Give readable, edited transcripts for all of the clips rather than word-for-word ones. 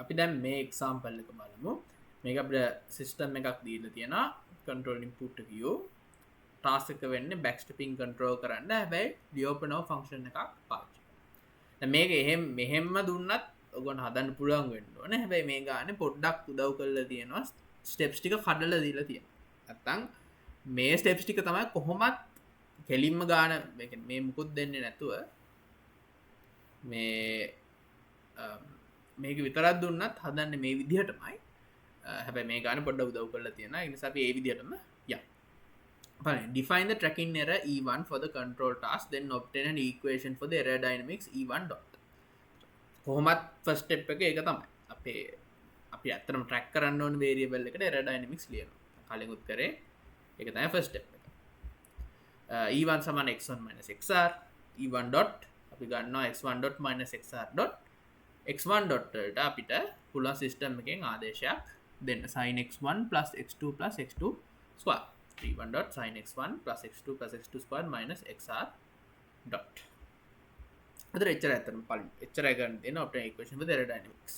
අපි දැන් මේ එක්සාම්පල් එක බලමු. මේක අපිට සිස්ටම් එකක් දීලා තියෙනවා control input view task එක වෙන්නේ backstepping control කරන්න. හැබැයි ලියෝපනෝ ෆන්ක්ෂන් එකක් පාවිච්චි කරනවා. දැන් මේක මෙහෙම්ම දුන්නත් ඔයගොල්ලෝ හදන්න පුළුවන් වෙන්න ඕනේ. හැබැයි මේ ගානේ පොඩ්ඩක් උදව් කරලා තියෙනවා ස්ටෙප්ස් ටික කඩලා දීලා තියෙනවා. නැත්තම් මේ ස්ටෙප්ස් ටික තමයි කොහොමත් කෙලින්ම ගාන මේ මුකුත් දෙන්නේ නැතුව මේක විතරක් දුන්නත් හදන්නේ මේ විදිහටමයි. හැබැයි මේ ගාන පොඩ්ඩක් උදව් කරලා තියෙනවා. ඒ නිසා අපි ඒ විදිහටම යමු. බලන්න. Define the tracking error E1 for the control task, then obtain an equation for the error dynamics E1 dot. කොහොමත් first step එක ඒක තමයි. අපි ඇත්තටම track කරන්න ඕන variable එකට error dynamics ලියනවා. කලින් උත් කරේ ඒක තමයි first step එක. E1 සමාන x1 minus xr E1 dot අපි ගන්නවා x1 dot minus xr dot x1 dot වලට අපිට පුළුවන් සිස්ටම් එකෙන් ආදේශයක් දෙන්න sin x1 plus x2 plus x2 square E1 dot sin x1 plus x2 plus x2 square minus xr dot අතර එච්චර ඇත්තටම පළවෙනි එච්චරයි ගන්න දෙන obtain equation for the error dynamics.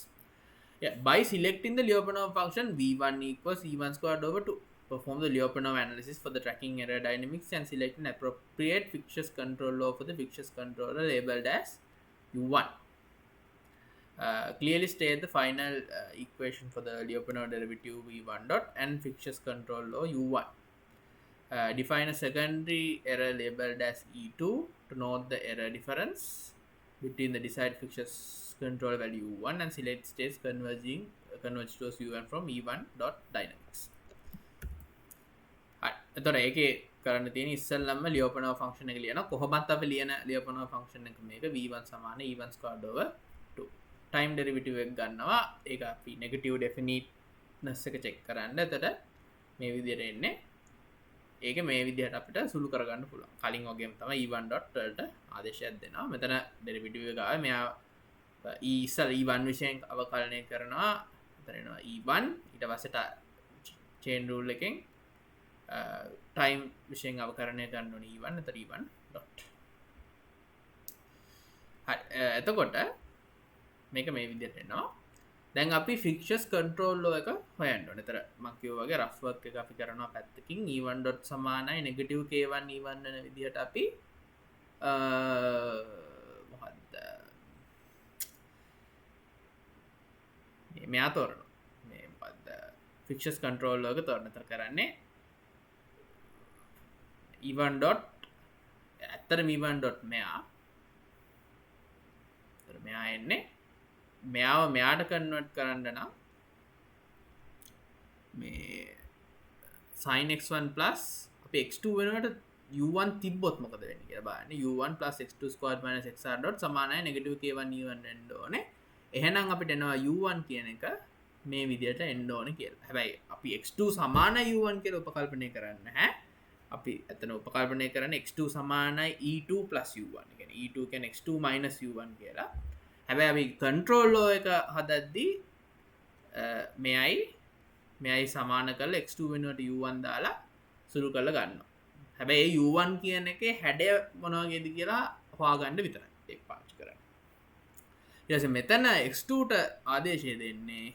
Yeah, by selecting the Lyapunov function v1 equals e1 squared over 2, perform the Lyapunov analysis for the tracking error dynamics and select an appropriate fixtures control law for the fixtures controller labeled as u1. Clearly state the final equation for the Lyapunov derivative v1 dot and fixtures control law u1. Define a secondary error labeled as e2 to note the error difference between the desired fixtures control value u1 and select states converge to u1 from e1 dot dynamics. එතකොට ඒකේ කරන්න තියෙන ඉස්සෙල්ලම ලියෝපනෝ function එක ලියනවා. කොහොමත් අපි ලියන ලියෝපනෝ ෆන්ක්ෂන් එක මේක v1 සමාන e1 squared over 2. Time derivative එක ගන්නවා. ඒක අපි නෙගටිව් ඩෙෆිනිට්නස් එක චෙක් කරන්න. එතකොට මේ විදිහට එන්නේ. ඒක මේ විදිහට අපිට සුළු කරගන්න පුළුවන්. කලින් වගේම තමයි e1 dot වලට ආදේශයක් දෙනවා. මෙතන ඩෙරිවේටිව් එක ආවේ මෙයා e ඉස්සල e1 විශයෙන් අවකලනය කරනවා. එතන එනවා e1 ඊට පස්සේ චේන් රූල් එකෙන් ටයිම් විශයෙන් අවකරණය කරන්න ඕනේ e1 එතන e1 dot. හරි එතකොට මේක මේ විදිහට එනවා. දැන් අපි ෆික්චර්ස් කන්ට්‍රෝල් ලෝ එක හොයන්න ඕනේ. ඒතර මම කිව්වා වගේ රෆ් වර්ක් එක අපි කරනවා පැත්තකින් e1 dot සමානයි නෙගටිව් k1 e1 වෙන විදිහට අපි මොකද්ද මෙයා තෝරනවා. මේ මොකද්ද ෆික්චර්ස් කන්ට්‍රෝල් ලෝ එක තෝරන. ඒතර කරන්නේ e1 dot ඇත්තටම e1 dot මෙයා. ඒතර මෙයා එන්නේ මෙයාව මෙයාට කන්වර්ට් කරන්න නම් මේ sin x1 plus අපි x2 වෙනුවට u1 තිබ්බොත් මොකද වෙන්නේ කියලා බලන්න. u1 plus x2 squared minus xr dot සමානයි negative k1 e1 වෙන්න ඕනේ. එහෙනම් අපිට එනවා u1 කියන එක මේ විදිහට එන්න ඕනේ කියලා. හැබැයි අපි x2 සමානයි u1 කියලා උපකල්පනය කරන්නේ නැහැ. අපි එතන උපකල්පනය කරන්නේ x2 සමානයි e2 plus u1. ඒ කියන්නේ e2 කියන්නේ x2 minus u1 කියලා. හැබැයි අපි කන්ට්‍රෝල් ලෝ එක හදද්දී මෙයයි සමාන කරලා x2 වෙනුවට u1 දාලා සුළු කරලා ගන්නවා. හැබැයි u1 කියන එකේ හැඩය මොන වගේද කියලා හොයාගන්න විතරයි ඒක පාවිච්චි කරන්නේ. ඊට පස්සේ මෙතන x2ට ආදේශය දෙන්නේ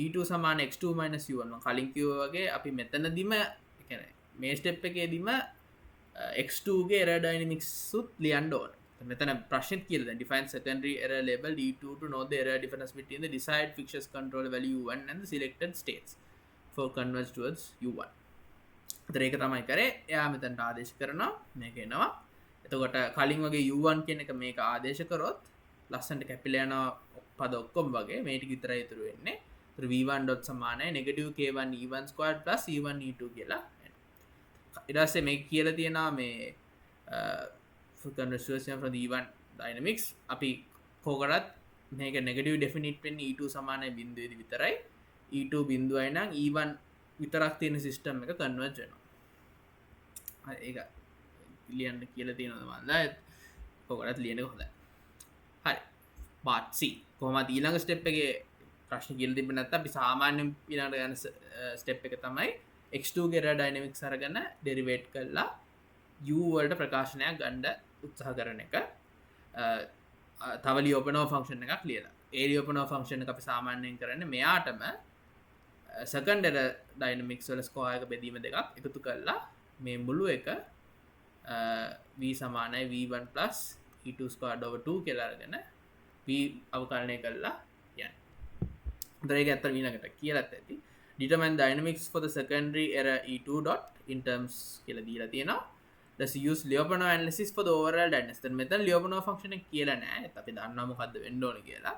e2 සමාන x2 u1. මම කලින් කිව්වා වගේ අපි මෙතනදිම කියන්නේ මේ ස්ටෙප් එකේදීම x2 ගේ error dynamics උත් ලියන්න ඕනේ. මෙතන ප්‍රශ්නෙත් කියලා දැන් define secondary error label e2 to know the error difference between the desired fixtures control value u1 and the selected states for converge towards u1. ඒතර ඒක තමයි කරේ. එයා මෙතනට ආදේශ කරනවා මේක එනවා. එතකොට කලින් වගේ u1 කියන එක මේක ආදේශ කරොත් ලස්සනට කැපිලා යන පද ඔක්කොම වගේ මේ ටික විතරයි ඉතුරු වෙන්නේ. ඒතර v1 dot සමානයි negative k1 e1 squared plus e1 e2 කියලා එනවා. ඊට පස්සේ මේක කියලා තියෙනවා මේ conversion from the e1 dynamics අපි කොහොකටත් මේක නෙගටිව් ඩෙෆිනිට් වෙන්නේ e2 සමානයි බිඳුවේදී විතරයි. e2 බිඳුවයි නම් e1 විතරක් තියෙන සිස්ටම් එක කන්වර්ජ් වෙනවා. හරි ඒක ලියන්න කියලා තියෙනවද මන්ද? කොහොකටත් ලියන්න හොඳයි. හරි part C කොහොමද ඊළඟ ස්ටෙප් එකේ ප්‍රශ්න කියලා තිබ්බ නැත්නම් අපි සාමාන්‍යයෙන් ඊළඟට යන ස්ටෙප් එක තමයි x2 ගේ error dynamics අරගෙන ඩෙරිවේට් කරලා u වලට ප්‍රකාශනයක් ගන්න උත්සාහ කරන එක. තව ලියෝපනෝ ෆන්ක්ෂන් එකක් ලියලා area open of function එක අපි සාමාන්‍යයෙන් කරන්නේ මෙයාටම second error dynamics වල score එක බෙදීම දෙකක් එකතු කරලා මේ මුළු එක v සමානයි v1 plus e2 squared over 2 කියලා අරගෙන v අවකලනය කරලා යන්න. ඒතර ඒක ඇත්තට ඊළඟට කියලාත් ඇති. Determine dynamics for the secondary error e2 dot in terms කියලා දීලා තියෙනවා. Let's use Lyapunov analysis for the overall dynamics. දැන් මෙතන Lyapunov function එක කියලා නෑ. ඒත් අපි දන්නවා මොකද්ද වෙන්න ඕනේ කියලා.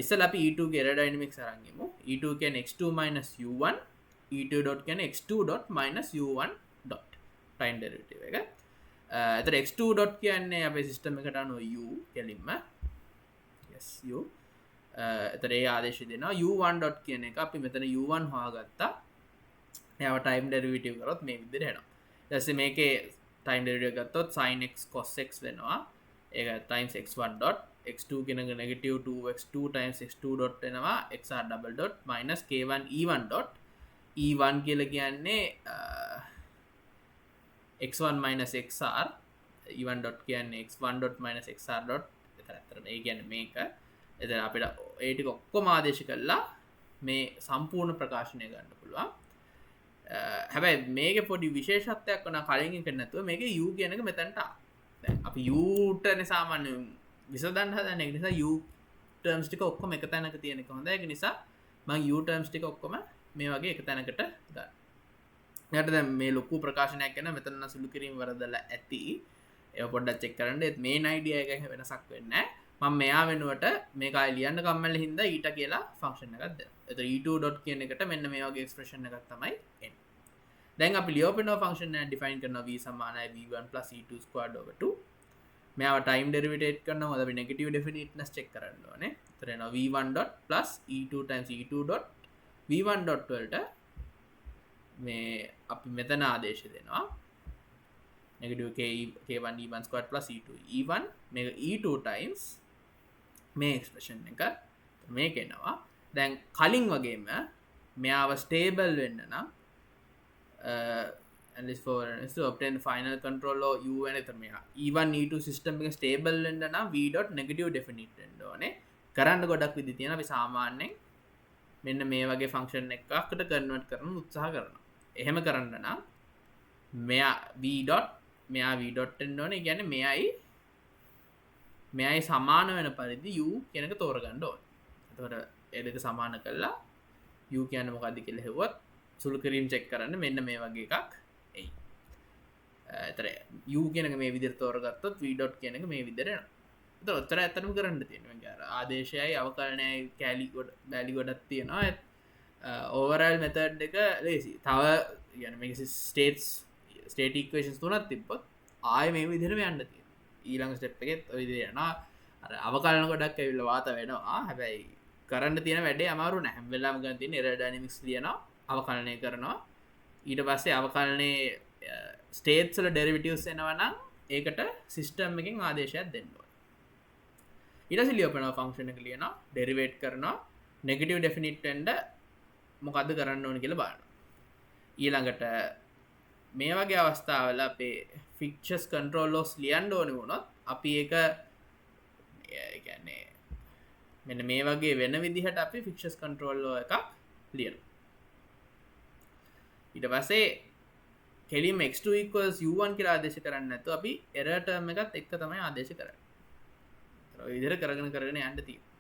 ඉස්සෙල්ලා අපි e2 ගේ error dynamics අරන් ගමු. e2 කියන්නේ x2 minus u1, e2 dot කියන්නේ x2 dot minus u1 dot time derivative එක. එතන x2 dot කියන්නේ අපේ system එකට අනුව u කෙලින්ම yes u එතන ඒ ආදේශය දෙනවා u1 dot කියන එක අපි මෙතන u1 හොයාගත්තා. එයාව time derivative කරොත් මේ විදිහට එනවා. ඊට පස්සේ මේකේ time derivative ගත්තොත් sin x cos x වෙනවා. ඒක times x1 dot x2 කියන එක negative 2x2 times x2 dot වෙනවා xr double dot minus k1 e1 dot e1 කියලා කියන්නේ x1 minus xr e1 dot කියන්නේ x1 dot minus xr dot එතන අතරම ඒ කියන්නේ මේක එතන අපිට ඒ ටික ඔක්කොම ආදේශ කළා මේ සම්පූර්ණ ප්‍රකාශනය ගන්න පුළුවන්. හැබැයි මේකේ පොඩි විශේෂත්වයක් වුණා කලින් එක නැතුව මේකේ u කියන එක මෙතනට දැන් අපි u ටනේ සාමාන්‍යයෙන් විසඳන්න හදන එක නිසා u terms ටික ඔක්කොම එක තැනක තියෙන එක හොඳයි. ඒක නිසා මම u terms ටික ඔක්කොම මේ වගේ එක තැනකට දාන්න. ඊට දැන් මේ ලොකු ප්‍රකාශනයක් කරන මෙතන නම් සුළු කිරීම වරදලා ඇති. ඒක පොඩ්ඩක් චෙක් කරන්න. ඒත් මේන් idea එක වෙනසක් වෙන්නේ නැහැ. මම මෙයා වෙනුවට මේක ආයෙ ලියන්න කම්මැලි හින්දා ඊට කියලා ෆන්ක්ෂන් එකක් දෙනවා. එතකොට e2 dot කියන එකට මෙන්න මේ වගේ එක්ස්ප්‍රෙෂන් එකක් තමයි එන්නේ. දැන් අපි Lyapunov function එක define කරනවා v සමානයි v1 plus e2 squared over 2. මෙයාව time derivative කරනවා අපි negative definiteness check කරන්න ඕනේ. එතන එනවා v1 dot plus e2 times e2 dot v1 dot වලට මේ අපි මෙතන ආදේශ දෙනවා negative k1 e1 squared plus e2 e1 මේක e2 times මේ expression එක මේක එනවා. දැන් කලින් වගේම මෙයාව stable වෙන්න නම් and this for to obtain the final control of u and e1 e2 system එක stable වෙන්න නම් v dot negative definite වෙන්න ඕනේ. කරන්න ගොඩක් විදි තියෙනවා. අපි සාමාන්‍යයෙන් මෙන්න මේ වගේ function එකකට convert කරන්න උත්සාහ කරනවා. එහෙම කරන්න නම් මෙයා v dot මෙයා v dot වෙන්න ඕනේ. කියන්නේ මෙයයි සමාන වෙන පරිදි u කියන එක තෝරගන්න ඕනේ. එතකොට ඒ දෙක සමාන කළා u කියන්නේ මොකද්ද කියලා හෙව්වත් සුළු කිරීම චෙක් කරන්න මෙන්න මේ වගේ එකක් එයි. එතන u කියන එක මේ විදිහට තෝරගත්තොත් v dot කියන එක මේ විදිහට එනවා. එතන ඔච්චර ඇත්තටම කරන්න තියෙනවා. ඒක ආදේශයයි අවකලනයයි කැලි ගොඩක් තියෙනවා. overall method එක ලේසි. තව يعني මේක state equations තුනක් තිබ්බොත් ආයෙ මේ විදිහටම යන්න තියෙනවා. ඊළඟ step එකෙත් ඔය විදිහට යනවා. අර අවකලන ගොඩක් ඇවිල්ලා වාත වෙනවා. හැබැයි කරන්න තියෙන වැඩේ අමාරු නෑ. හැම වෙලාවෙම ගන්න තියෙන error dynamics ලියනවා. අවකලනය කරනවා. ඊට පස්සේ අවකලනයේ states වල derivatives එනවා නම් ඒකට system එකෙන් ආදේශයක් දෙන්න ඕනේ. ඊට පස්සේ Lyapunov function එක ලියනවා, derivate කරනවා, negative definite වෙන්න මොකද්ද කරන්න ඕනේ කියලා බලනවා. ඊළඟට මේ වගේ අවස්ථාවල අපේ fictures control laws ලියන්න ඕනේ වුණොත් අපි ඒක කියන්නේ මෙන්න මේ වගේ වෙන විදිහට අපි fictures control law එකක් ලියනවා. ඊට පස්සේ කෙලින්ම x2 equals u1 කියලා ආදේශ කරන්නේ නැතුව අපි error term එකත් එක්ක තමයි ආදේශ කරන්නේ. ඒ විදිහට කරගෙන යන්න තියෙනවා.